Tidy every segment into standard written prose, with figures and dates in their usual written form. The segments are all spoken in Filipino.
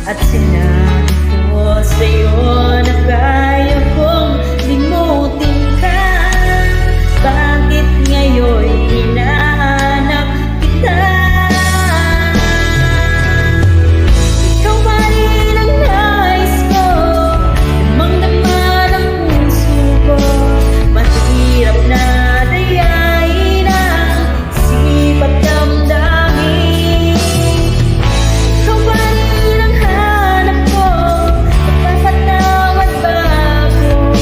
At sinabi ko sa'yo na kaya kong limutin ka. Bakit ngayon hinahanap kita? Ikaw ba rin ang nais ko? Lamang naman ang puso ko. Mahirap na dayain ang isip at damdamin. Ikaw ba rin ang hanap ko? Napapatawad ba ako?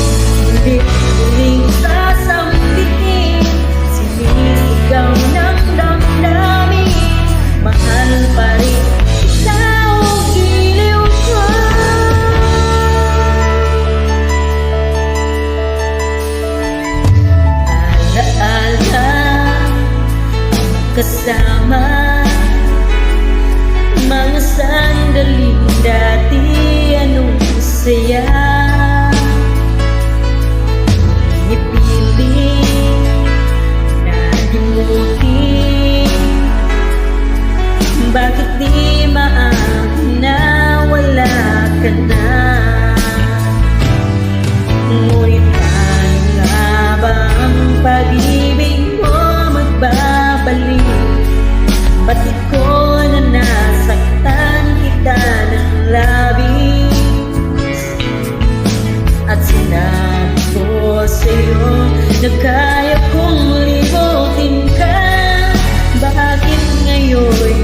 Ulit-uling sasambitin, sinisigaw ng damdamin. Mahal pa rin ikaw, giliw ko. Alaala kasama mga sandaling dati, anong saya. Ipiling na limutin, bakit di maamin na wala ka na? Ngunit ano nga ba ang pag-ibig mo magbabalik? Ba't ikaw na nasaktan kita ng labis? At sinabi ko sa'yo na kaya kong limutin ka. Bakit ngayon